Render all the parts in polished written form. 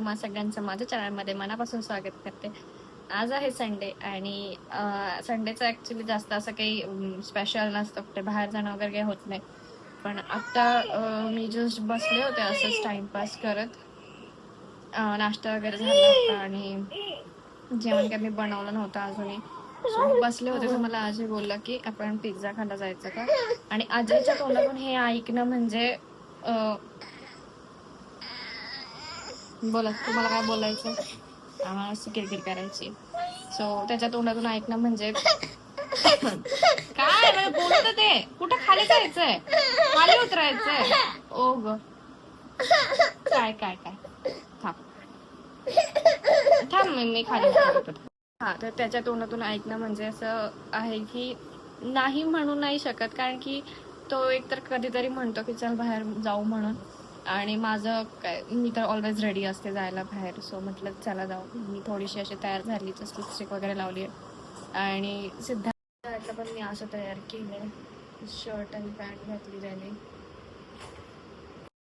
तुम्हा सगळ्यांचं माझ्या चॅनलमध्ये मनापासून स्वागत करते. आज आहे संडे आणि संडेचं ॲक्च्युली जास्त असं काही स्पेशल नसतं, कुठे बाहेर जाणं वगैरे काही होत नाही. पण आत्ता मी जस्ट बसले होते असंच टाईमपास करत. नाश्ता वगैरे झाला आणि जेवण काही मी बनवलं नव्हतं अजूनही. सो बसले होते तर मला आजी बोलला की आपण पिझ्झा खायला जायचं का. आणि आजीच्या तोंडातून हे ऐकणं म्हणजे बोला तुम्हाला काय बोलायचं. आम्हाला अशी किरकिर करायची. सो त्याच्या तोंडातून ऐकणं म्हणजे काय मला बोलत ते कुठं खाली जायचंय, खाली उतरायचंय. ओ ग काय काय काय थांब थांब मी खाली उतरतो. हा तर त्याच्या तोंडातून ऐकणं म्हणजे असं आहे की नाही म्हणू नाही शकत, कारण की तो एकतर कधीतरी म्हणतो की चल बाहेर जाऊ म्हणून. आणि माझं काय, मी तर ऑलवेज रेडी असते जायला बाहेर. सो म्हटलं चला जाऊ. मी थोडीशी अशी तयार झाली, जस्ट लिपस्टिक वगैरे लावली आहे आणि सिद्धार्थला पण मी असं तयार केलं, शर्ट आणि पॅन्ट घातली त्याने.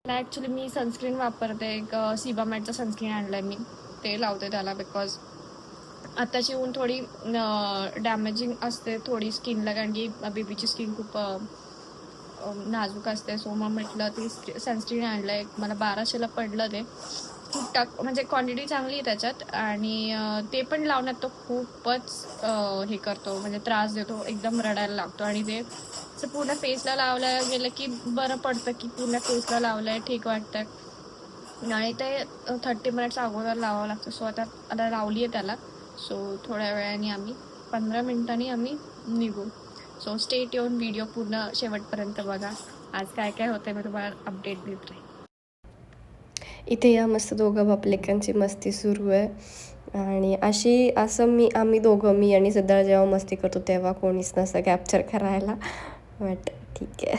ॲक्च्युली मी सनस्क्रीन वापरते, एक सीबामेटचं सनस्क्रीन आणलं आहे मी, ते लावते त्याला. बिकॉज आत्ताची ऊन थोडी डॅमेजिंग असते थोडी स्किनला, कारण की बेबीची स्किन खूप नाजूक असते. सो मग म्हटलं ती सनस्क्रीन आणलं आहे, मला 1200ला पडलं. ते खूप म्हणजे क्वांटिटी चांगली आहे त्याच्यात. आणि ते पण लावण्यात तो खूपच हे करतो, म्हणजे त्रास देतो, एकदम रडायला लागतो. आणि ते असं पूर्ण फेसला लावलं गेलं की बरं पडतं, की पूर्ण फेसला लावलं आहे ठीक वाटतं. आणि ते 30 मिनिट्स अगोदर लावावं लागतं. सो आता लावली आहे त्याला. सो थोड्या वेळाने आम्ही 15 मिनिटांनी आम्ही निघू. सो स्टे ट्यून, व्हिडिओ पूर्ण शेवटपर्यंत बघा. आज काय काय होतं मी तुम्हाला अपडेट देत राहील. इथे या मस्त दोघं बापलेकांची मस्ती सुरू आहे. आणि आम्ही दोघं, मी आणि सिद्धार्थ जेव्हा मस्ती करतो तेव्हा कोणीच नसतं कॅप्चर करायला. बट ठीक आहे.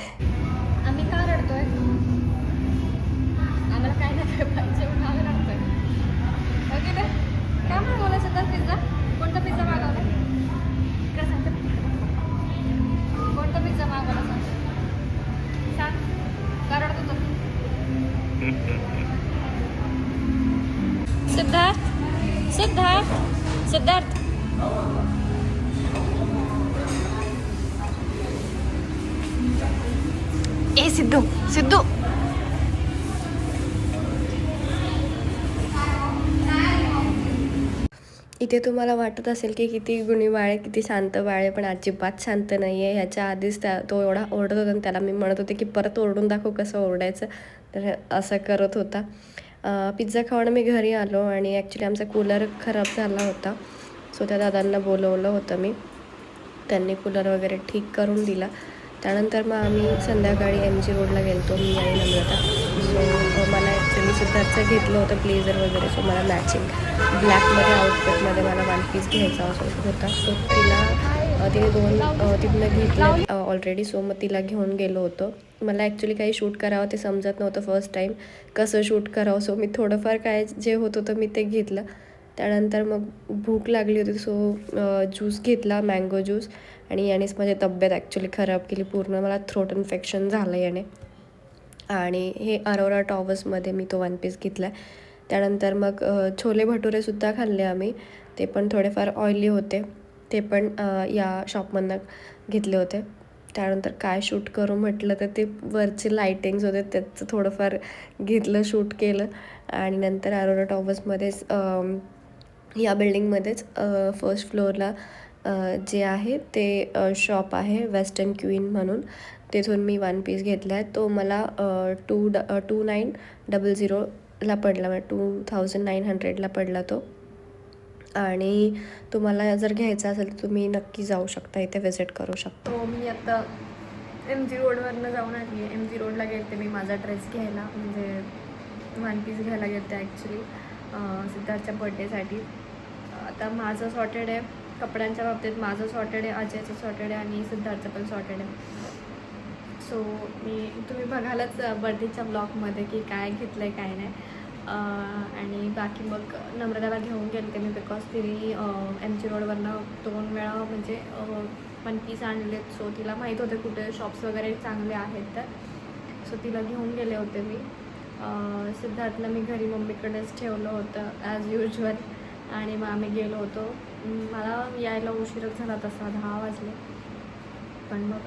आम्ही का रडतोय? आम्हाला काय नाही पाहिजे म्हणून आम्ही रडतोय. ओके ते काय मागवलं सध्या? पिझ्झा? कोणता पिझ्झा मागवला? इकडे सांगते. कोणता पिझ्झा मागवला सांग. का रडतो तो? सिद्धार्थ सिद्धार्थ सिद्धार्थ ए सिद्धू सिद्धू इथे तुम्हाला वाटत असेल की किती गुणी बाळे, किती शांत बाळे, पण अजिबात शांत नाही आहे. ह्याच्या आधीच तो एवढा ओरडत होता आणि त्याला मी म्हणत होते की परत ओरडून दाखव कसं ओरडायचं. तर असं करत होता. पिझ्झा खाऊन मी घरी आलो आणि ॲक्च्युली आमचा कूलर खराब झाला होता. सो त्या दादांना बोलवलं होतं मी, त्यांनी कूलर वगैरे ठीक करून दिला. त्यानंतर मग आम्ही संध्याकाळी MG रोडला गेलो मी आणि नम्रता. सो मला ॲक्च्युली सिद्धार्थचं घेतलं होतं ब्लेझर वगैरे. सो मला मॅचिंग ब्लॅकमध्ये आउटफिटमध्ये मला 1 पीस घ्यायचा होता. सो तिने 2 तिथनं घेतलं ऑलरेडी. सो मग तिला घेऊन गेलो होतो. मला ॲक्च्युली काही शूट करावं ते समजत नव्हतं फर्स्ट टाईम, कसं शूट करावं. सो मी थोडंफार काय जे होत होतं मी ते घेतलं. त्यानंतर मग भूक लागली होती. सो ज्यूस घेतला, मँगो ज्यूस. आणि यानेच माझी तब्येत ॲक्च्युली खराब केली पूर्ण. मला थ्रोट इन्फेक्शन झालं याने. आणि हे अरोरा टॉवर्समध्ये मी तो 1 पीस घेतला आहे. त्यानंतर मग छोले भटुरेसुद्धा खाल्ले आम्ही. ते पण थोडेफार ऑइली होते, ते पण या शॉपमधनं घेतले होते. त्यानंतर काय शूट करू म्हटलं तर ते वरचे लायटिंग्स होते त्याचं थोडंफार घेतलं, शूट केलं. आणि नंतर अरोरा टॉवर्समध्येच या बिल्डिंगमध्येच फर्स्ट फ्लोअरला जे आहे ते शॉप आहे वेस्टर्न क्वीन म्हणून. तिथून मी 1 पीस घेतला आहे. तो मला 2900ला पडला, म्हणजे 2900ला पडला तो. आणि तुम्हाला जर घ्यायचा असेल तर तुम्ही नक्की जाऊ शकता, इथे विजिट करू शकता. हो, मी आता MG रोडवरनं जाऊन आली आहे. MG रोडला गेलते मी माझा ड्रेस घ्यायला, म्हणजे 1 पीस घ्यायला गेलते ॲक्च्युली सिद्धार्थच्या बड्डेसाठी. आता माझं सॉर्टेड आहे कपड्यांच्या बाबतीत, माझं सॉर्टेड आहे, अजयचं सॉर्टेड आहे आणि सिद्धार्थचं पण सॉर्टेड आहे. सो तुम्ही बघालच बर्थडेच्या ब्लॉगमध्ये की काय घेतलं आहे काय नाही. आणि बाकी मग नम्रताला घेऊन गेले मी, बिकॉज तिने MG रोडवरनं 2 वेळा म्हणजे 1 पीस आणलेत. सो तिला माहीत होते कुठे शॉप्स वगैरे चांगले आहेत तर. सो तिला घेऊन गेले होते मी. सिद्धार्थला मी घरी मम्मीकडेच ठेवलं होतं ॲज युजल आणि मग आम्ही गेलो होतो. मला यायला उशीरच झाला तसा 10 वाजले, पण मग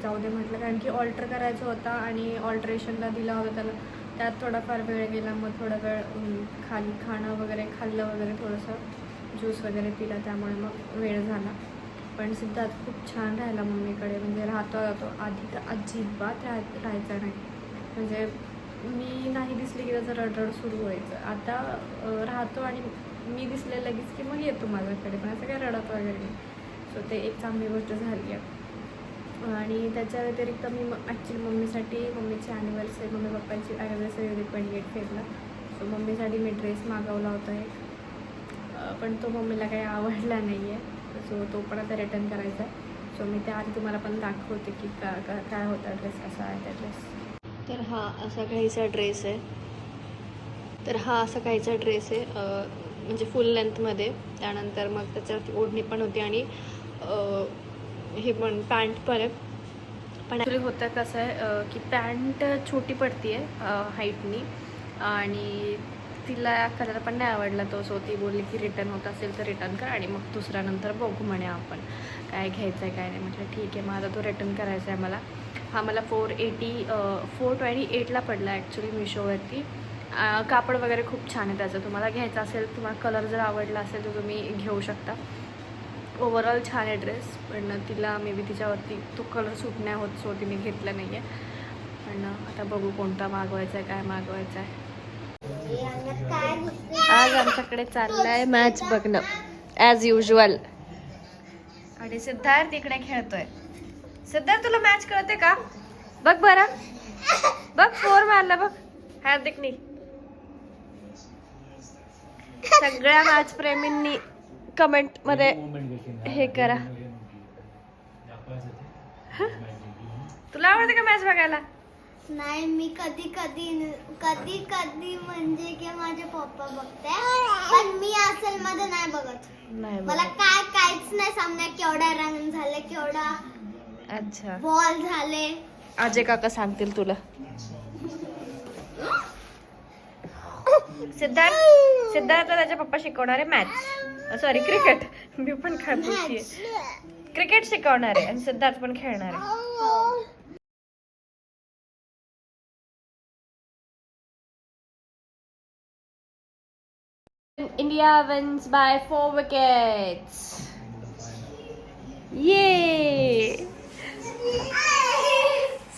जाऊ दे म्हटलं, कारण की ऑल्टर करायचं होता आणि ऑल्टरेशनला दिला होता त्याला, त्यात थोडाफार वेळ गेला. मग थोडा वेळ खाली खाणं वगैरे खाल्लं वगैरे, थोडंसं ज्यूस वगैरे पिला, त्यामुळे मग वेळ झाला. पण सिद्धार्थ खूप छान राहिला मम्मीकडे, म्हणजे राहतो आधी तर अजिबात राहायचा नाही. म्हणजे मी नाही दिसली की त्याचं रडरड सुरू व्हायचं. आता राहतो आणि मी दिसले लगेच की मग येतो माझ्याकडे, पण असं काही रडत वगैरे नाही. सो ते एक चांगली गोष्ट झाली आहे. आणि त्याच्या व्यतिरिक्त मी ॲक्च्युली मम्मीची ॲनिव्हर्सरी, मम्मी पप्पांची ॲनिव्हर्सरी होती 28 फेबला. सो मम्मीसाठी मी ड्रेस मागवला होता एक, पण तो मम्मीला काही आवडला नाही आहे. सो तो पण आता रिटर्न करायचा आहे. सो मी त्याआधी तुम्हाला पण दाखवते की काय होता ड्रेस, कसा आहे त्या ड्रेस. तर हा असा काहीचा ड्रेस आहे. म्हणजे फुल लेंथमध्ये. त्यानंतर मग त्याच्यावरती ओढणी पण होती आणि हे पण पॅन्ट पण आहे. पण ॲक्च्युली होतं कसं आहे की पॅन्ट छोटी पडती आहे हाईटनी, आणि तिला कलर पण नाही आवडला तो. सो ती बोलली की रिटर्न होत असेल तर रिटर्न कर आणि मग दुसऱ्या नंतर बघू म्हणे आपण काय घ्यायचं आहे काय नाही. म्हटलं ठीक आहे, मग आता तो रिटर्न करायचा आहे मला. हा मला 428ला पडला ॲक्च्युली मिशोवरती. कापड वगैरे खूप छान आहे त्याचं. तुम्हाला घ्यायचं असेल, तुम्हाला कलर जर आवडला असेल तर तुम्ही घेऊ शकता. ओव्हरऑल छान आहे ड्रेस, पण तिला मे बी तिच्यावरती तो कलर सूट नाही होत, सो तिने घेतला नाही आहे. पण आता बघू कोणता मागवायचा आहे, काय मागवायचं आहे. आज आमच्याकडे चाललं आहे मॅच बघणं ॲज युजल. आणि सिद्धार्थ इकडे खेळतोय. सिद्धार्थ तुला मॅच कळते का? बघ बरं, बघ 4 मारला बघ हार्दिकनी. सगळ्या मॅच प्रेमींनी कमेंट मध्ये हे करा. तुला आवडते का मॅच बघायला? नाही, मी कधी कधी म्हणजे की माझे पप्पा बघते, पण मी असेल मध्ये नाही बघत. नाही मला काहीच नाही सामन्यात केवढा रन झाले, केवढा अच्छा बॉल झाले. अजय काका सांगतील तुला. सिद्धार्थ त्याच्या पप्पा शिकवणार आहे मॅच, सॉरी क्रिकेट. मी पण खेळते, क्रिकेट शिकवणार आहे आणि सिद्धार्थ पण खेळणार आहे. India wins by 4 wickets. Yay!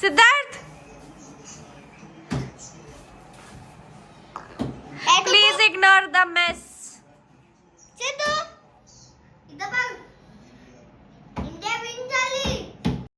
Siddharth, please ignore the mess.